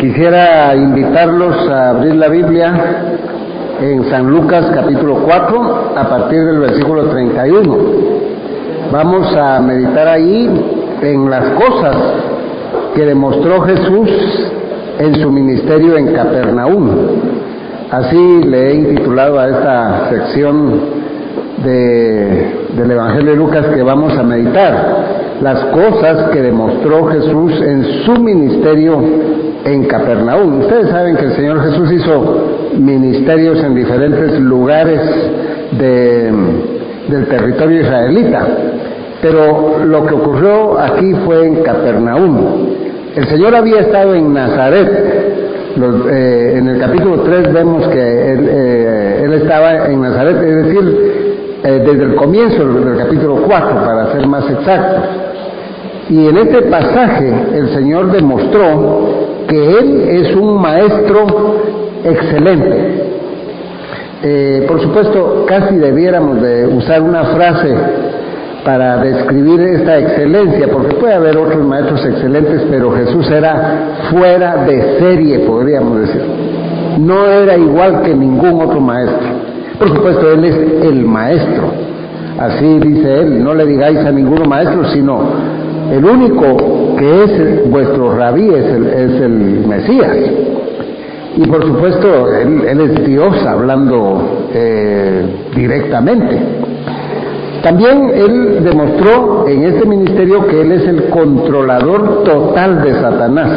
Quisiera invitarlos a abrir la Biblia en San Lucas capítulo 4 a partir del versículo 31. Vamos a meditar ahí en las cosas que demostró Jesús en su ministerio en Capernaum. Así le he intitulado a esta sección del Evangelio de Lucas que vamos a meditar. Las cosas que demostró Jesús en su ministerio en Capernaum. Ustedes saben que el Señor Jesús hizo ministerios en diferentes lugares del territorio israelita, pero lo que ocurrió aquí fue en Capernaum. El Señor había estado en Nazaret. En el capítulo 3 vemos que él estaba en Nazaret, es decir, desde el comienzo del capítulo 4, para ser más exactos. Y en este pasaje el Señor demostró que Él es un maestro excelente. Por supuesto, casi debiéramos de usar una frase para describir esta excelencia, porque puede haber otros maestros excelentes, pero Jesús era fuera de serie, podríamos decir. No era igual que ningún otro maestro. Por supuesto, Él es el maestro. Así dice Él, no le digáis a ninguno maestro, sino el único que es vuestro rabí es el Mesías. Y por supuesto, Él es Dios hablando directamente. También Él demostró en este ministerio que Él es el controlador total de Satanás.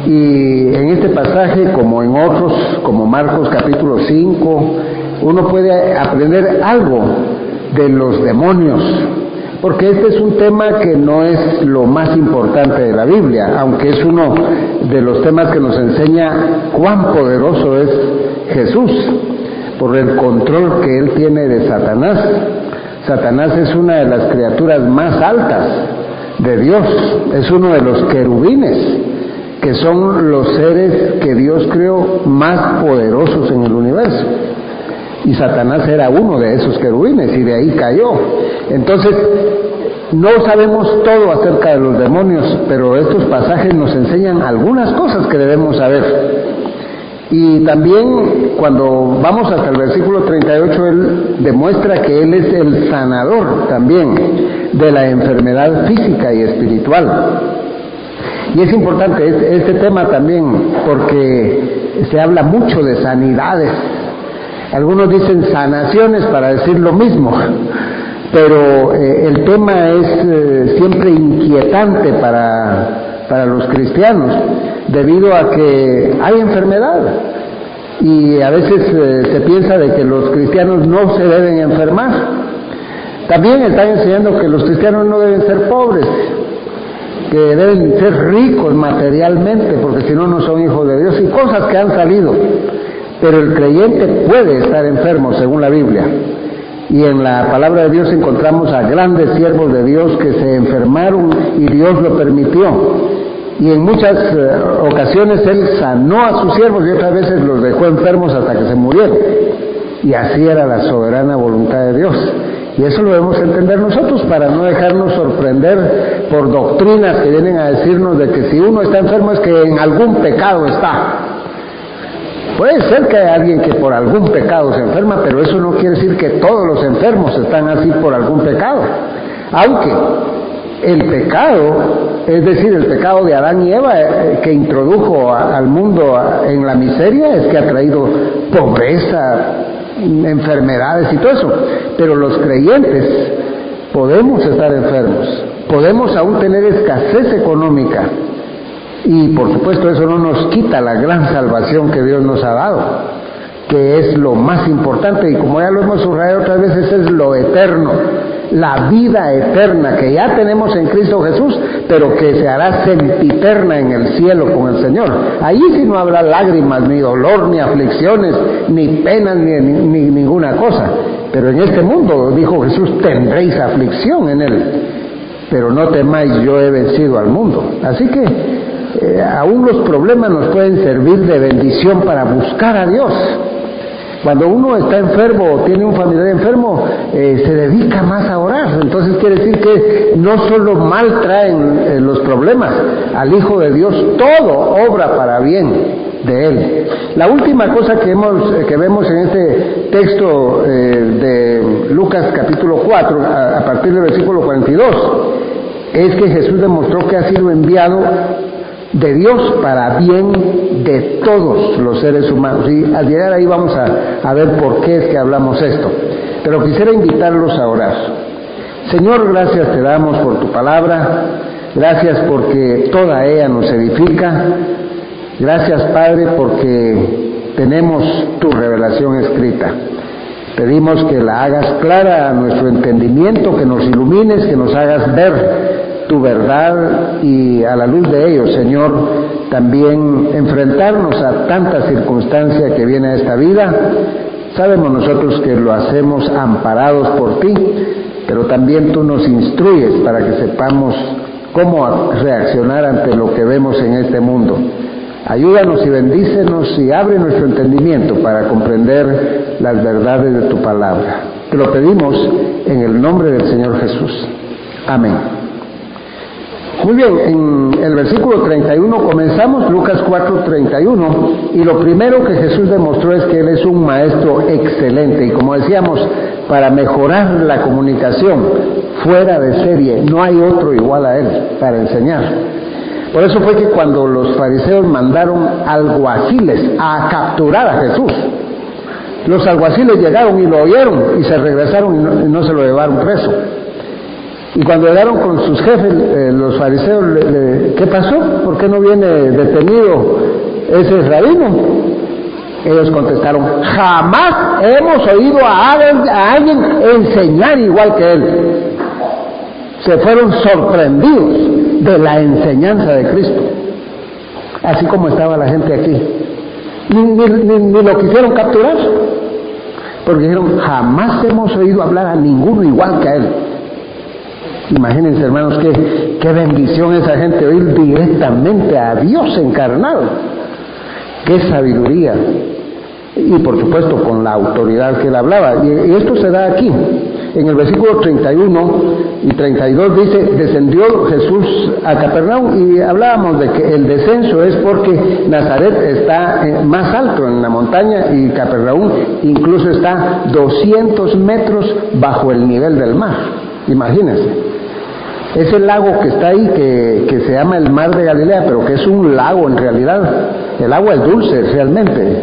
Y en este pasaje, como en otros, como Marcos capítulo 5, uno puede aprender algo de los demonios, porque este es un tema que no es lo más importante de la Biblia, aunque es uno de los temas que nos enseña cuán poderoso es Jesús, por el control que Él tiene de Satanás. Satanás es una de las criaturas más altas de Dios, es uno de los querubines, que son los seres que Dios creó más poderosos en el universo. Y Satanás era uno de esos querubines y de ahí cayó. Entonces, no sabemos todo acerca de los demonios, pero estos pasajes nos enseñan algunas cosas que debemos saber. Y también cuando vamos hasta el versículo 38, Él demuestra que Él es el sanador también de la enfermedad física y espiritual. Y es importante este tema también porque se habla mucho de sanidades. Algunos dicen sanaciones para decir lo mismo, pero el tema es siempre inquietante para los cristianos, debido a que hay enfermedad. Y a veces se piensa de que los cristianos no se deben enfermar. También están enseñando que los cristianos no deben ser pobres, que deben ser ricos materialmente, porque si no, no son hijos de Dios, y cosas que han salido. Pero el creyente puede estar enfermo, según la Biblia. Y en la palabra de Dios encontramos a grandes siervos de Dios que se enfermaron y Dios lo permitió. Y en muchas ocasiones Él sanó a sus siervos y otras veces los dejó enfermos hasta que se murieron. Y así era la soberana voluntad de Dios. Y eso lo debemos entender nosotros para no dejarnos sorprender por doctrinas que vienen a decirnos de que si uno está enfermo es que en algún pecado está. Puede ser que haya alguien que por algún pecado se enferma, pero eso no quiere decir que todos los enfermos están así por algún pecado. Aunque el pecado, es decir, el pecado de Adán y Eva que introdujo al mundo en la miseria, es que ha traído pobreza, enfermedades y todo eso. Pero los creyentes podemos estar enfermos, podemos aún tener escasez económica. Y por supuesto eso no nos quita la gran salvación que Dios nos ha dado, que es lo más importante, y como ya lo hemos subrayado otras veces, es lo eterno, la vida eterna que ya tenemos en Cristo Jesús, pero que se hará sempiterna en el cielo con el Señor. Allí sí no habrá lágrimas, ni dolor, ni aflicciones, ni penas, ni ninguna cosa. Pero en este mundo, dijo Jesús, tendréis aflicción en él, pero no temáis, yo he vencido al mundo. Así que aún los problemas nos pueden servir de bendición para buscar a Dios. Cuando uno está enfermo o tiene un familiar enfermo, se dedica más a orar. Entonces quiere decir que no solo mal traen los problemas al Hijo de Dios, todo obra para bien de Él. La última cosa que vemos en este texto de Lucas capítulo 4, a partir del versículo 42, es que Jesús demostró que ha sido enviado de Dios para bien de todos los seres humanos. Y al llegar ahí vamos a ver por qué es que hablamos esto. Pero quisiera invitarlos a orar. Señor, gracias te damos por tu palabra. Gracias porque toda ella nos edifica. Gracias, Padre, porque tenemos tu revelación escrita. Pedimos que la hagas clara a nuestro entendimiento, que nos ilumines, que nos hagas ver tu verdad y a la luz de ello, Señor, también enfrentarnos a tanta circunstancia que viene a esta vida. Sabemos nosotros que lo hacemos amparados por ti, pero también tú nos instruyes para que sepamos cómo reaccionar ante lo que vemos en este mundo. Ayúdanos y bendícenos y abre nuestro entendimiento para comprender las verdades de tu palabra. Te lo pedimos en el nombre del Señor Jesús. Amén. Muy bien, en el versículo 31 comenzamos, Lucas 4:31, y lo primero que Jesús demostró es que Él es un maestro excelente, y como decíamos, para mejorar la comunicación fuera de serie, no hay otro igual a Él para enseñar. Por eso fue que cuando los fariseos mandaron alguaciles a capturar a Jesús, los alguaciles llegaron y lo oyeron y se regresaron y no se lo llevaron preso. Y cuando llegaron con sus jefes, los fariseos, ¿qué pasó? ¿Por qué no viene detenido ese rabino? Ellos contestaron, jamás hemos oído a alguien enseñar igual que él. Se fueron sorprendidos de la enseñanza de Cristo, así como estaba la gente aquí. Ni lo quisieron capturar, porque dijeron, jamás hemos oído hablar a ninguno igual que a él. Imagínense, hermanos, qué bendición esa gente oír directamente a Dios encarnado. Qué sabiduría. Y por supuesto con la autoridad que él hablaba. Y esto se da aquí. En el versículo 31 y 32 dice, descendió Jesús a Capernaum, y hablábamos de que el descenso es porque Nazaret está más alto en la montaña y Capernaum incluso está 200 metros bajo el nivel del mar. Imagínense. Ese lago que está ahí, que se llama el Mar de Galilea, pero que es un lago en realidad, el agua es dulce realmente,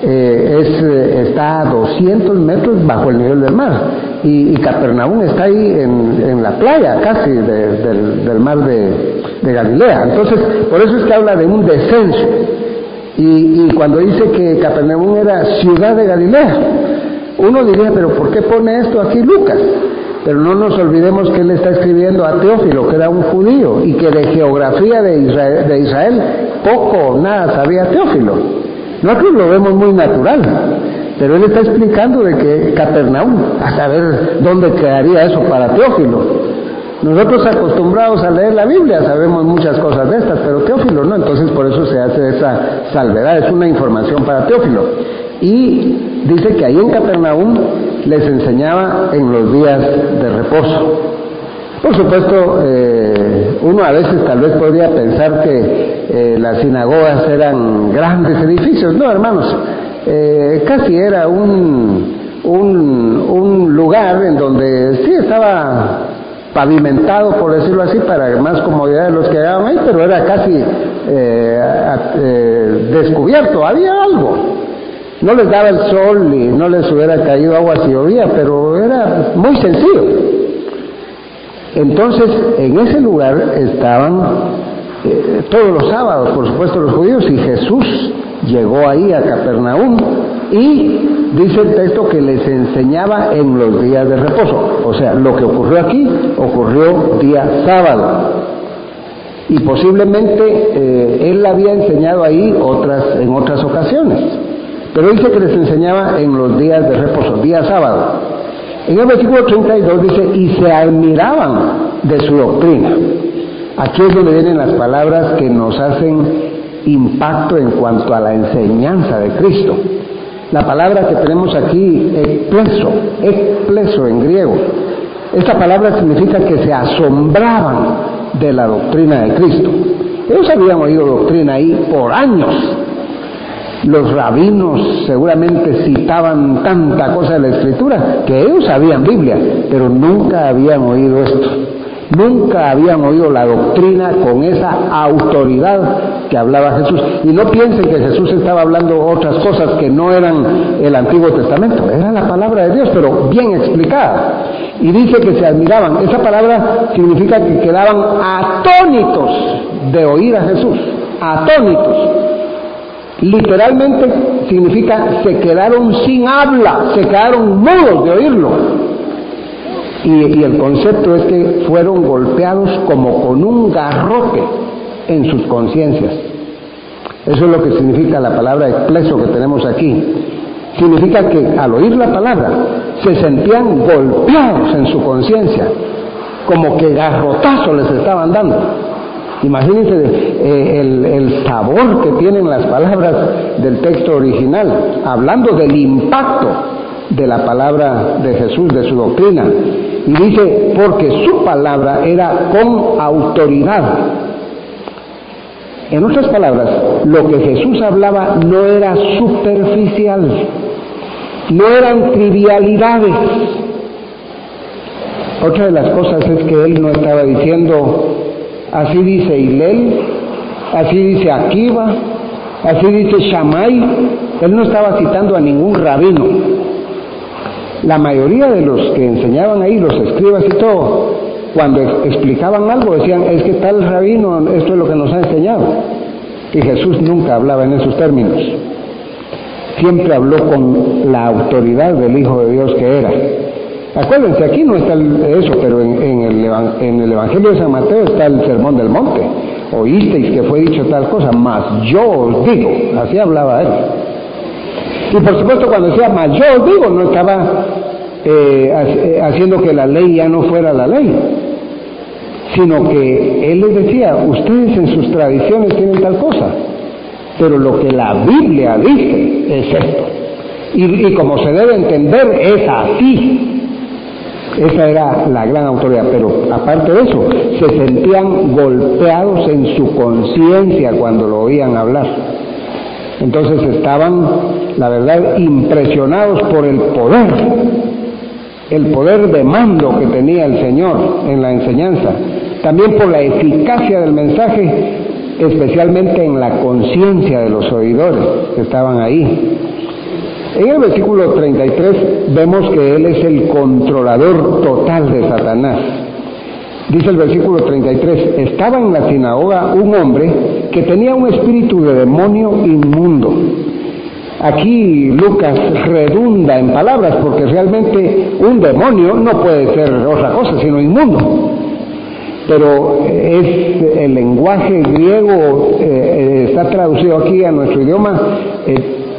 está a 200 metros bajo el nivel del mar, y Capernaum está ahí en la playa casi del Mar de Galilea. Entonces, por eso es que habla de un descenso, y cuando dice que Capernaum era ciudad de Galilea, uno diría, pero ¿por qué pone esto aquí Lucas? Pero no nos olvidemos que él está escribiendo a Teófilo, que era un judío, y que de geografía de Israel poco o nada sabía Teófilo. Nosotros lo vemos muy natural, pero él está explicando de que Capernaum, a saber dónde quedaría eso para Teófilo. Nosotros acostumbrados a leer la Biblia sabemos muchas cosas de estas, pero Teófilo no, entonces por eso se hace esa salvedad, es una información para Teófilo. Y dice que ahí en Capernaum les enseñaba en los días de reposo. Por supuesto, uno a veces tal vez podría pensar que las sinagogas eran grandes edificios. No, hermanos, casi era un lugar en donde sí estaba pavimentado, por decirlo así, para más comodidad de los que llegaban ahí, pero era casi descubierto, había algo. No les daba el sol y no les hubiera caído agua si llovía, pero era muy sencillo. Entonces, en ese lugar estaban todos los sábados, por supuesto, los judíos, y Jesús llegó ahí a Capernaum y dice el texto que les enseñaba en los días de reposo. O sea, lo que ocurrió aquí ocurrió día sábado. Y posiblemente él había enseñado ahí en otras ocasiones. Pero dice que les enseñaba en los días de reposo, día sábado. En el versículo 32 dice, y se admiraban de su doctrina. Aquí es donde vienen las palabras que nos hacen impacto en cuanto a la enseñanza de Cristo. La palabra que tenemos aquí, ekpleso en griego, esta palabra significa que se asombraban de la doctrina de Cristo. Ellos habían oído doctrina ahí por años. Los rabinos seguramente citaban tanta cosa de la Escritura que ellos sabían Biblia, pero nunca habían oído esto. Nunca habían oído la doctrina con esa autoridad que hablaba Jesús. Y no piensen que Jesús estaba hablando otras cosas que no eran el Antiguo Testamento. Era la palabra de Dios, pero bien explicada. Y dice que se admiraban. Esa palabra significa que quedaban atónitos de oír a Jesús. Atónitos. Literalmente significa se quedaron sin habla, se quedaron mudos de oírlo. Y el concepto es que fueron golpeados como con un garrote en sus conciencias. Eso es lo que significa la palabra ekpleso que tenemos aquí. Significa que al oír la palabra se sentían golpeados en su conciencia, como que garrotazos les estaban dando. Imagínense el sabor que tienen las palabras del texto original, hablando del impacto de la palabra de Jesús, de su doctrina. Y dice, porque su palabra era con autoridad. En otras palabras, lo que Jesús hablaba no era superficial, no eran trivialidades. Otra de las cosas es que él no estaba diciendo, así dice Hillel, así dice Akiva, así dice Shammai. Él no estaba citando a ningún rabino. La mayoría de los que enseñaban ahí, los escribas y todo, cuando explicaban algo decían, es que tal rabino, esto es lo que nos ha enseñado. Y Jesús nunca hablaba en esos términos. Siempre habló con la autoridad del Hijo de Dios que era. Acuérdense, aquí no está eso, pero en el Evangelio de San Mateo está el Sermón del Monte. Oísteis que fue dicho tal cosa, mas yo os digo. Así hablaba él. Y por supuesto cuando decía, mas yo os digo, no estaba haciendo que la ley ya no fuera la ley, sino que él les decía, ustedes en sus tradiciones tienen tal cosa, pero lo que la Biblia dice es esto. Y como se debe entender, es así. Esa era la gran autoridad, pero aparte de eso, se sentían golpeados en su conciencia cuando lo oían hablar. Entonces estaban, la verdad, impresionados por el poder de mando que tenía el Señor en la enseñanza, también por la eficacia del mensaje, especialmente en la conciencia de los oidores que estaban ahí. En el versículo 33 vemos que él es el controlador total de Satanás. Dice el versículo 33, estaba en la sinagoga un hombre que tenía un espíritu de demonio inmundo. Aquí Lucas redunda en palabras porque realmente un demonio no puede ser otra cosa sino inmundo. Pero es el lenguaje griego, está traducido aquí a nuestro idioma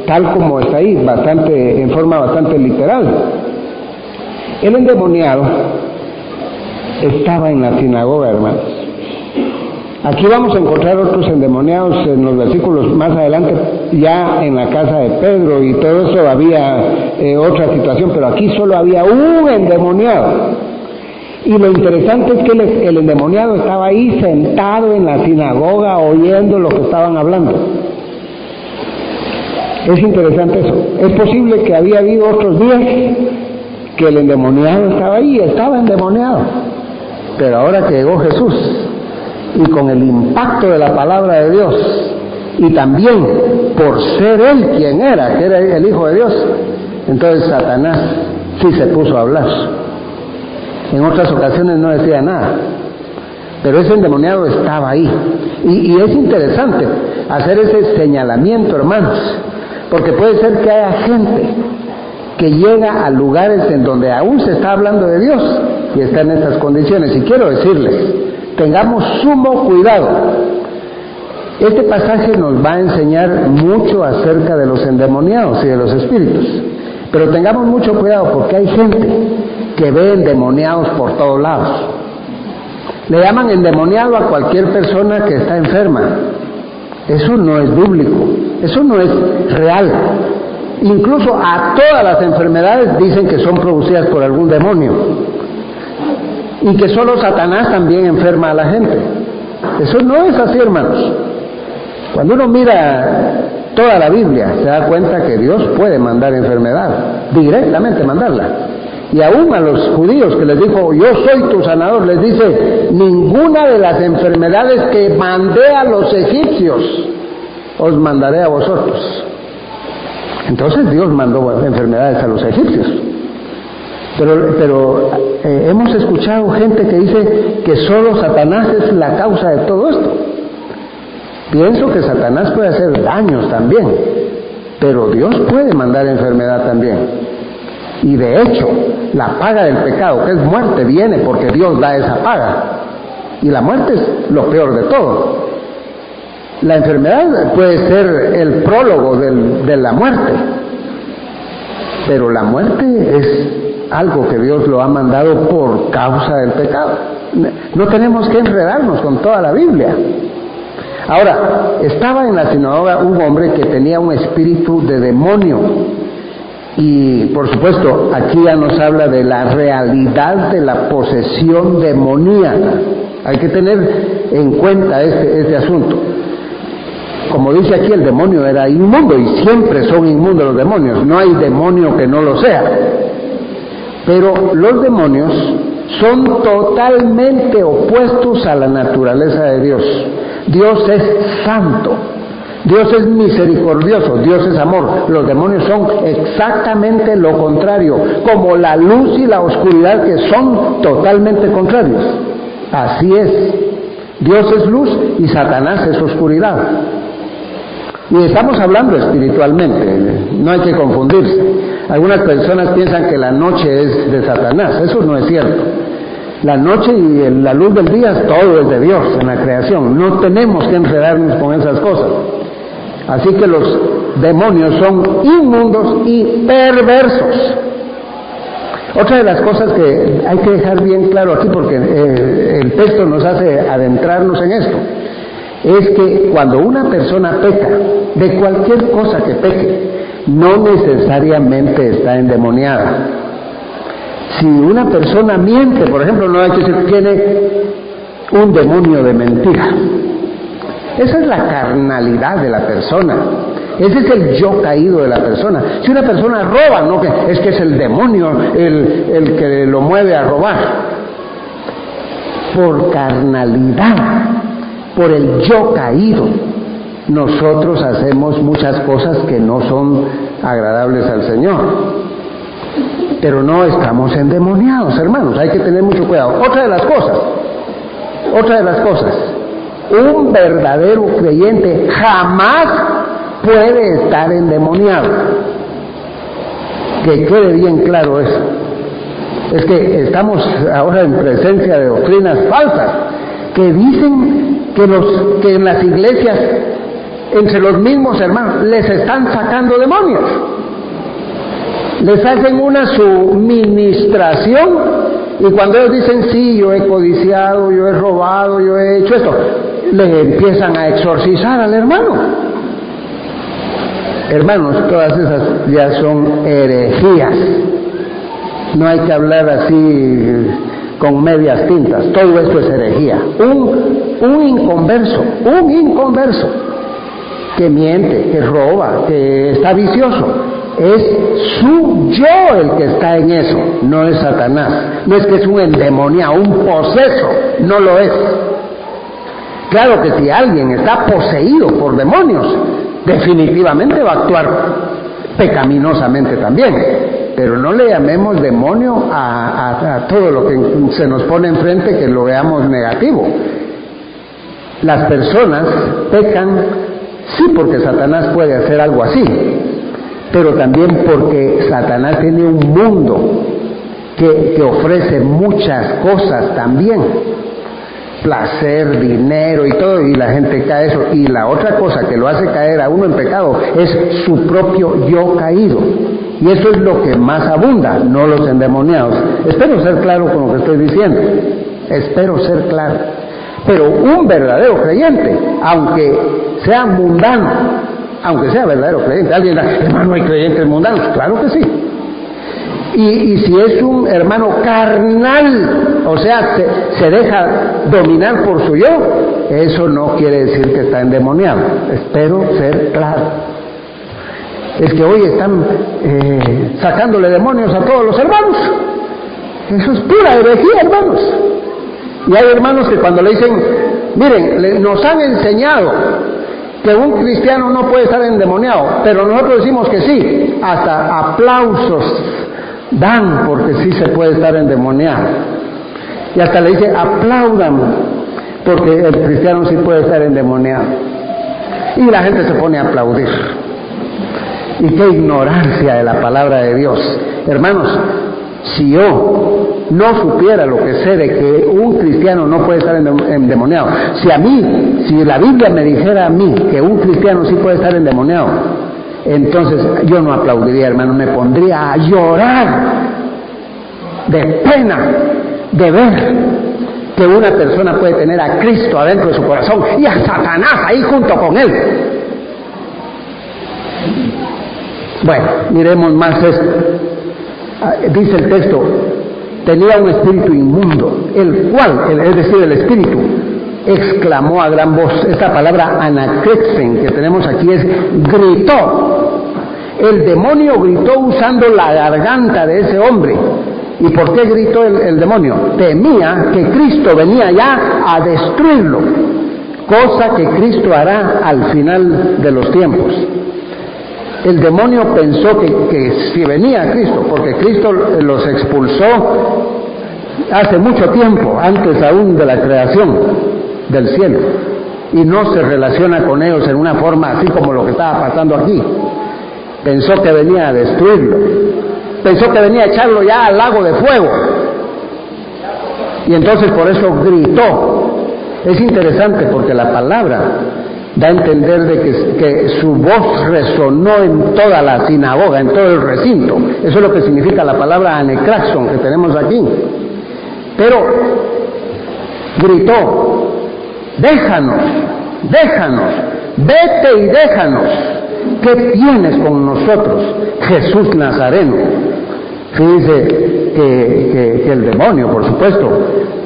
tal como está ahí, en forma bastante literal. El endemoniado estaba en la sinagoga, hermanos. Aquí vamos a encontrar otros endemoniados en los versículos más adelante, ya en la casa de Pedro y todo eso había otra situación, pero aquí solo había un endemoniado. Y lo interesante es que el endemoniado estaba ahí sentado en la sinagoga oyendo lo que estaban hablando. Es interesante eso. Es posible que había habido otros días que el endemoniado estaba ahí, estaba endemoniado. Pero ahora que llegó Jesús, y con el impacto de la palabra de Dios, y también por ser él quien era, que era el Hijo de Dios, entonces Satanás sí se puso a hablar. En otras ocasiones no decía nada, pero ese endemoniado estaba ahí. Y es interesante hacer ese señalamiento, hermanos, porque puede ser que haya gente que llega a lugares en donde aún se está hablando de Dios y está en estas condiciones. Y quiero decirles, tengamos sumo cuidado. Este pasaje nos va a enseñar mucho acerca de los endemoniados y de los espíritus, pero tengamos mucho cuidado porque hay gente que ve endemoniados por todos lados. Le llaman endemoniado a cualquier persona que está enferma. Eso no es bíblico, eso no es real. Incluso a todas las enfermedades dicen que son producidas por algún demonio. Y que solo Satanás también enferma a la gente. Eso no es así, hermanos. Cuando uno mira toda la Biblia, se da cuenta que Dios puede mandar enfermedad, directamente mandarla. Y aún a los judíos que les dijo, yo soy tu sanador, les dice, ninguna de las enfermedades que mandé a los egipcios, os mandaré a vosotros. Entonces Dios mandó enfermedades a los egipcios. Pero hemos escuchado gente que dice que solo Satanás es la causa de todo esto. Pienso que Satanás puede hacer daños también, pero Dios puede mandar enfermedad también. Y de hecho, la paga del pecado, que es muerte, viene porque Dios da esa paga. Y la muerte es lo peor de todo. La enfermedad puede ser el prólogo de la muerte, pero la muerte es algo que Dios lo ha mandado por causa del pecado. No tenemos que enredarnos con toda la Biblia. Ahora, estaba en la sinagoga un hombre que tenía un espíritu de demonio. Y por supuesto, aquí ya nos habla de la realidad de la posesión demoníaca. Hay que tener en cuenta este asunto. Como dice aquí, el demonio era inmundo y siempre son inmundos los demonios. No hay demonio que no lo sea. Pero los demonios son totalmente opuestos a la naturaleza de Dios. Dios es santo. Dios es misericordioso, Dios es amor. Los demonios son exactamente lo contrario, como la luz y la oscuridad, que son totalmente contrarios. Así es. Dios es luz y Satanás es oscuridad. Y estamos hablando espiritualmente, no hay que confundirse. Algunas personas piensan que la noche es de Satanás, eso no es cierto. La noche y la luz del día, todo es de Dios en la creación. No tenemos que enredarnos con esas cosas. Así que los demonios son inmundos y perversos. Otra de las cosas que hay que dejar bien claro aquí, porque el texto nos hace adentrarnos en esto, es que cuando una persona peca, de cualquier cosa que peque, no necesariamente está endemoniada. Si una persona miente, por ejemplo, no hay que decir que tiene un demonio de mentira. Esa es la carnalidad de la persona. Ese es el yo caído de la persona. Si una persona roba, no es que es el demonio el que lo mueve a robar. Por carnalidad, por el yo caído, nosotros hacemos muchas cosas que no son agradables al Señor. Pero no estamos endemoniados, hermanos. Hay que tener mucho cuidado. Otra de las cosas, un verdadero creyente jamás puede estar endemoniado. Que quede bien claro eso. Es que estamos ahora en presencia de doctrinas falsas que dicen que en las iglesias, entre los mismos hermanos, les están sacando demonios. Les hacen una suministración y cuando ellos dicen, sí, yo he codiciado, yo he robado, yo he hecho esto, le empiezan a exorcizar al hermano. Hermanos, todas esas ya son herejías. No hay que hablar así con medias tintas. Todo esto es herejía. Un inconverso que miente, que roba, que está vicioso, es su yo el que está en eso, no es Satanás. No es que es un endemoniado, un poseso, no lo es. Claro que si alguien está poseído por demonios, definitivamente va a actuar pecaminosamente también, pero no le llamemos demonio a todo lo que se nos pone enfrente, que lo veamos negativo. Las personas pecan, sí, porque Satanás puede hacer algo así, pero también porque Satanás tiene un mundo que ofrece muchas cosas también, placer, dinero y todo, y la gente cae eso. Y la otra cosa que lo hace caer a uno en pecado es su propio yo caído, y eso es lo que más abunda, no los endemoniados. Espero ser claro con lo que estoy diciendo, espero ser claro. Pero un verdadero creyente, aunque sea mundano, aunque sea verdadero creyente. Alguien dirá, hermano, ¿hay creyentes mundanos? Claro que sí. Y si es un hermano carnal, o sea, se deja dominar por su yo, eso no quiere decir que está endemoniado. Espero ser claro. Es que hoy están sacándole demonios a todos los hermanos. Eso es pura herejía, hermanos. Y hay hermanos que cuando le dicen, miren, nos han enseñado que un cristiano no puede estar endemoniado, pero nosotros decimos que sí, hasta aplausos dan porque sí se puede estar endemoniado. Y hasta le dice, aplaudan porque el cristiano sí puede estar endemoniado. Y la gente se pone a aplaudir. Y qué ignorancia de la palabra de Dios. Hermanos, si yo no supiera lo que sé de que un cristiano no puede estar endemoniado, si la Biblia me dijera a mí que un cristiano sí puede estar endemoniado, entonces yo no aplaudiría, hermano, me pondría a llorar de pena de ver que una persona puede tener a Cristo adentro de su corazón y a Satanás ahí junto con él. Bueno, miremos más esto. Dice el texto, tenía un espíritu inmundo, el cual, es decir, el espíritu, exclamó a gran voz. Esta palabra anakrexen que tenemos aquí es gritó. El demonio gritó usando la garganta de ese hombre. ¿Y por qué gritó el demonio? Temía que Cristo venía ya a destruirlo, cosa que Cristo hará al final de los tiempos. El demonio pensó que si venía Cristo, porque Cristo los expulsó hace mucho tiempo, antes aún de la creación del cielo, y no se relaciona con ellos en una forma así como lo que estaba pasando aquí. Pensó que venía a destruirlo, pensó que venía a echarlo ya al lago de fuego, y entonces por eso gritó. Es interesante porque la palabra da a entender de que su voz resonó en toda la sinagoga, en todo el recinto. Eso es lo que significa la palabra anakrexon que tenemos aquí. Pero gritó, déjanos, vete y déjanos. ¿Qué tienes con nosotros, Jesús Nazareno? Fíjense que el demonio, por supuesto,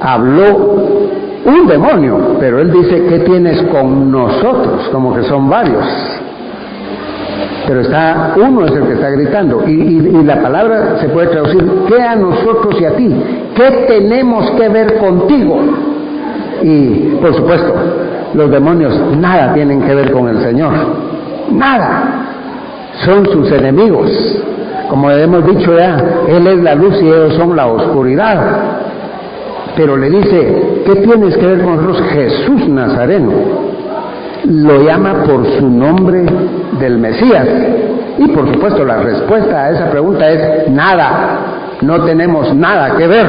habló un demonio, pero él dice, ¿qué tienes con nosotros? Como que son varios. Pero uno es el que está gritando. Y la palabra se puede traducir, ¿qué a nosotros y a ti? ¿Qué tenemos que ver contigo? Y, por supuesto, los demonios nada tienen que ver con el Señor. Nada. Son sus enemigos. Como hemos dicho ya, Él es la luz y ellos son la oscuridad. Pero le dice, ¿qué tienes que ver con nosotros, Jesús Nazareno? Lo llama por su nombre del Mesías. Y por supuesto la respuesta a esa pregunta es nada, no tenemos nada que ver.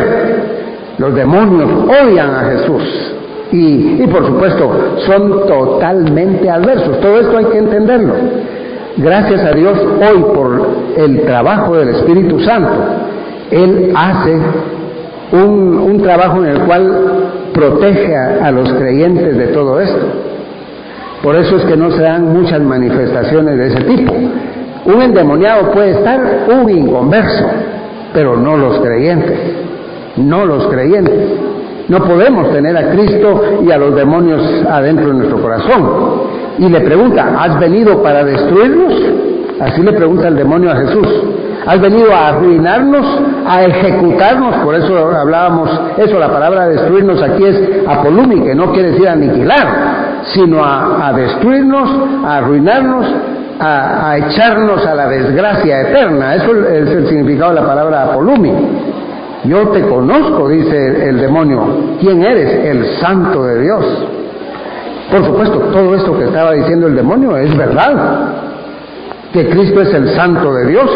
Los demonios odian a Jesús y por supuesto son totalmente adversos. Todo esto hay que entenderlo. Gracias a Dios hoy por el trabajo del Espíritu Santo, Él hace un trabajo en el cual protege a los creyentes de todo esto. Por eso es que no se dan muchas manifestaciones de ese tipo. Un endemoniado puede estar, un inconverso, pero no los creyentes. No los creyentes. No podemos tener a Cristo y a los demonios adentro de nuestro corazón. Y le pregunta, ¿has venido para destruirnos? Así le pregunta el demonio a Jesús. ¿Has venido a arruinarnos, a ejecutarnos? Por eso hablábamos, la palabra destruirnos aquí es apolumi, que no quiere decir aniquilar, sino a destruirnos, a arruinarnos, a echarnos a la desgracia eterna. Eso es el significado de la palabra apolumi. Yo te conozco, dice el demonio. ¿Quién eres? El Santo de Dios. Por supuesto, todo esto que estaba diciendo el demonio es verdad, que Cristo es el Santo de Dios.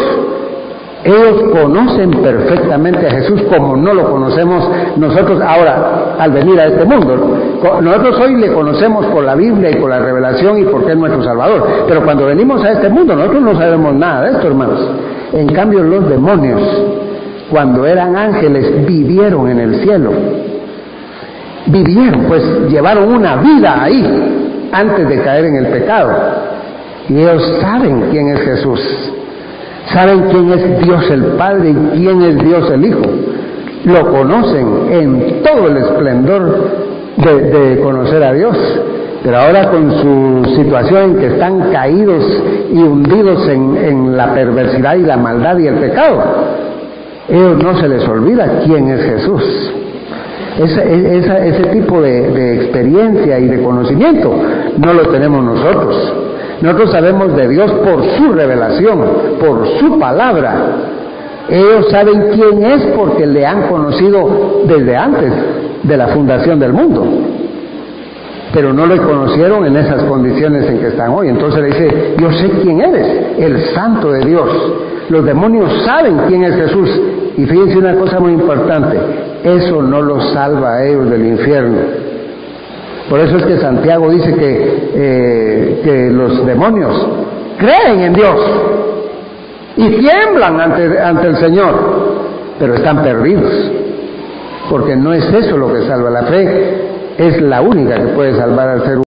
Ellos conocen perfectamente a Jesús como no lo conocemos nosotros ahora al venir a este mundo. Nosotros hoy le conocemos por la Biblia y por la revelación y porque es nuestro Salvador. Pero cuando venimos a este mundo nosotros no sabemos nada de esto, hermanos. En cambio los demonios, cuando eran ángeles, vivieron en el cielo. Vivieron, pues llevaron una vida ahí antes de caer en el pecado. Y ellos saben quién es Jesús, saben quién es Dios el Padre y quién es Dios el Hijo. Lo conocen en todo el esplendor de conocer a Dios. Pero ahora con su situación en que están caídos y hundidos en la perversidad y la maldad y el pecado, ellos no se les olvida quién es Jesús. Ese tipo de experiencia y de conocimiento no lo tenemos nosotros. Nosotros sabemos de Dios por su revelación, por su palabra. Ellos saben quién es porque le han conocido desde antes de la fundación del mundo, pero no le conocieron en esas condiciones en que están hoy. Entonces le dice: yo sé quién eres, el Santo de Dios. Los demonios saben quién es Jesús. Y fíjense una cosa muy importante: eso no los salva a ellos del infierno. Por eso es que Santiago dice que los demonios creen en Dios y tiemblan ante el Señor, pero están perdidos, porque no es eso lo que salva. La fe es la única que puede salvar al ser humano.